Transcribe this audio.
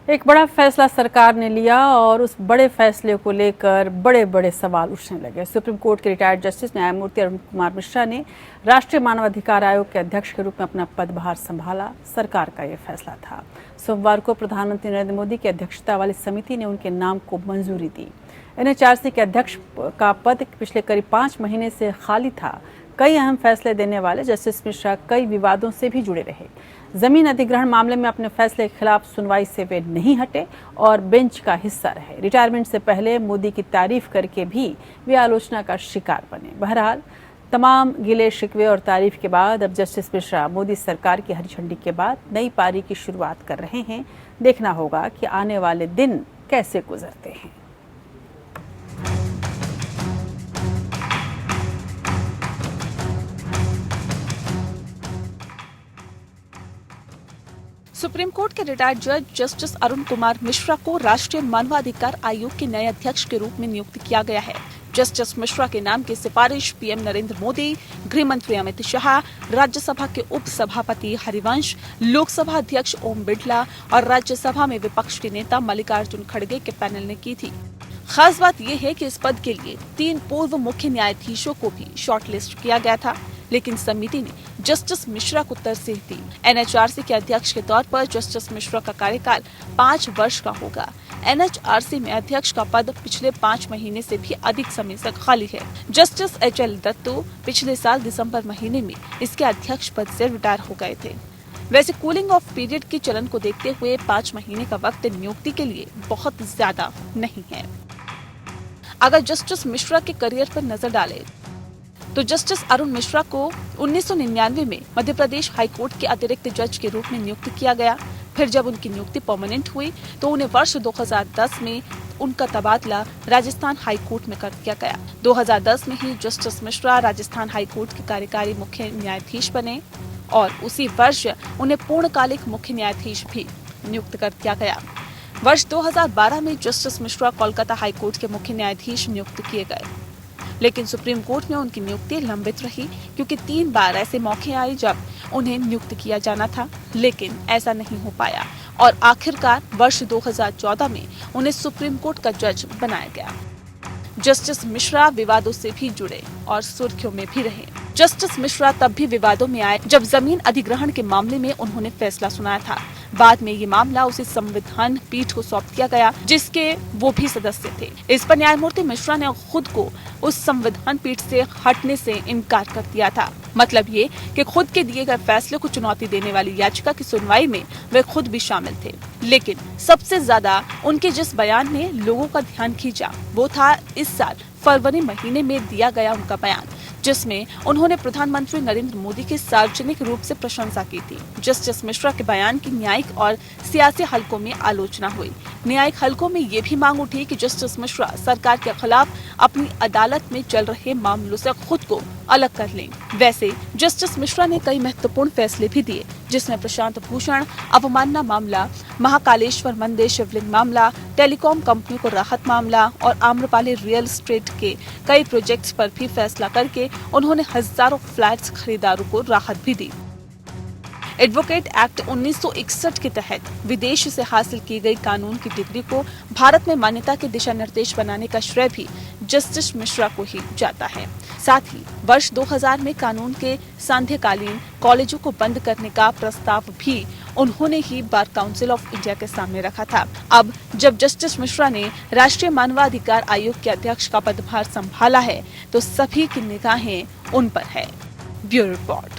एक बड़ा फैसला सरकार ने लिया और उस बड़े फैसले को लेकर बड़े बड़े सवाल उठने लगे। सुप्रीम कोर्ट के रिटायर्ड जस्टिस न्यायमूर्ति अरुण कुमार मिश्रा ने राष्ट्रीय मानवाधिकार आयोग के अध्यक्ष के रूप में अपना पदभार संभाला। सरकार का यह फैसला था। सोमवार को प्रधानमंत्री नरेंद्र मोदी की अध्यक्षता वाली समिति ने उनके नाम को मंजूरी दी। NHRC के अध्यक्ष का पद पिछले करीब 5 महीने से खाली था। कई अहम फैसले देने वाले जस्टिस मिश्रा कई विवादों से भी जुड़े रहे। जमीन अधिग्रहण मामले में अपने फैसले के खिलाफ सुनवाई से वे नहीं हटे और बेंच का हिस्सा रहे। रिटायरमेंट से पहले मोदी की तारीफ करके भी वे आलोचना का शिकार बने। बहरहाल तमाम गिले शिकवे और तारीफ के बाद अब जस्टिस मिश्रा मोदी सरकार की हरी झंडी के बाद नई पारी की शुरुआत कर रहे हैं। देखना होगा कि आने वाले दिन कैसे गुजरते हैं। सुप्रीम कोर्ट के रिटायर्ड जज जस्टिस अरुण कुमार मिश्रा को राष्ट्रीय मानवाधिकार आयोग के नए अध्यक्ष के रूप में नियुक्त किया गया है। जस्टिस मिश्रा के नाम की सिफारिश पीएम नरेंद्र मोदी, गृह मंत्री अमित शाह, राज्यसभा के उप सभापति हरिवंश, लोकसभा अध्यक्ष ओम बिड़ला और राज्यसभा में विपक्ष के नेता मल्लिकार्जुन खड़गे के पैनल ने की थी। खास बात यह है कि इस पद के लिए 3 पूर्व मुख्य न्यायाधीशों को भी शॉर्टलिस्ट किया गया था, लेकिन समिति ने जस्टिस मिश्रा को तरजीह दी। NHRC के अध्यक्ष के तौर पर जस्टिस मिश्रा का कार्यकाल 5 वर्ष का होगा। NHRC में अध्यक्ष का पद पिछले 5 महीने से भी अधिक समय से खाली है। जस्टिस HL दत्तू पिछले साल दिसंबर महीने में इसके अध्यक्ष पद से रिटायर हो गए थे। वैसे कूलिंग ऑफ पीरियड के चलन को देखते हुए 5 महीने का वक्त नियुक्ति के लिए बहुत ज्यादा नहीं है। अगर जस्टिस मिश्रा के करियर पर नजर डालें तो जस्टिस अरुण मिश्रा को 1999 में मध्य प्रदेश हाईकोर्ट के अतिरिक्त जज के रूप में नियुक्त किया गया। फिर जब उनकी नियुक्ति परमानेंट हुई तो उन्हें वर्ष 2010 में उनका तबादला राजस्थान हाईकोर्ट में कर दिया गया। 2010 में ही जस्टिस मिश्रा राजस्थान हाईकोर्ट के कार्यकारी मुख्य न्यायाधीश बने और उसी वर्ष उन्हें पूर्णकालिक मुख्य न्यायाधीश भी नियुक्त कर दिया गया। वर्ष 2012 में जस्टिस मिश्रा कोलकाता हाईकोर्ट के मुख्य न्यायाधीश नियुक्त किए गए, लेकिन सुप्रीम कोर्ट में उनकी नियुक्ति लंबित रही क्योंकि 3 बार ऐसे मौके आए जब उन्हें नियुक्त किया जाना था, लेकिन ऐसा नहीं हो पाया और आखिरकार वर्ष 2014 में उन्हें सुप्रीम कोर्ट का जज बनाया गया। जस्टिस मिश्रा विवादों से भी जुड़े और सुर्खियों में भी रहे। जस्टिस मिश्रा तब भी विवादों में आए जब जमीन अधिग्रहण के मामले में उन्होंने फैसला सुनाया था। बाद में ये मामला उसे संविधान पीठ को सौंप दिया गया जिसके वो भी सदस्य थे। इस पर न्यायमूर्ति मिश्रा ने खुद को उस संविधान पीठ से हटने से इनकार कर दिया था। मतलब ये कि खुद के दिए गए फैसले को चुनौती देने वाली याचिका की सुनवाई में वे खुद भी शामिल थे। लेकिन सबसे ज्यादा उनके जिस बयान ने लोगों का ध्यान खींचा वो था इस साल फरवरी महीने में दिया गया उनका बयान, जिसमें उन्होंने प्रधानमंत्री नरेंद्र मोदी की सार्वजनिक रूप से प्रशंसा की थी। जस्टिस मिश्रा के बयान की न्यायिक और सियासी हलकों में आलोचना हुई। न्यायिक हलकों में ये भी मांग उठी कि जस्टिस मिश्रा सरकार के खिलाफ अपनी अदालत में चल रहे मामलों से खुद को अलग कर लें। वैसे जस्टिस मिश्रा ने कई महत्वपूर्ण फैसले भी दिए, जिसमें प्रशांत भूषण अवमानना मामला, महाकालेश्वर मंदिर शिवलिंग मामला, टेलीकॉम कंपनियों को राहत मामला और आम्रपाली रियल एस्टेट के कई प्रोजेक्ट्स पर भी फैसला करके उन्होंने हजारों फ्लैट्स खरीदारों को राहत भी दी। एडवोकेट एक्ट 1961 के तहत विदेश से हासिल की गई कानून की डिग्री को भारत में मान्यता के दिशा निर्देश बनाने का श्रेय भी जस्टिस मिश्रा को ही जाता है। साथ ही वर्ष 2000 में कानून के सांध्यकालीन कॉलेजों को बंद करने का प्रस्ताव भी उन्होंने ही बार काउंसिल ऑफ इंडिया के सामने रखा था। अब जब जस्टिस मिश्रा ने राष्ट्रीय मानवाधिकार आयोग के अध्यक्ष का पदभार संभाला है तो सभी की निगाहें उन पर है। Bureau report.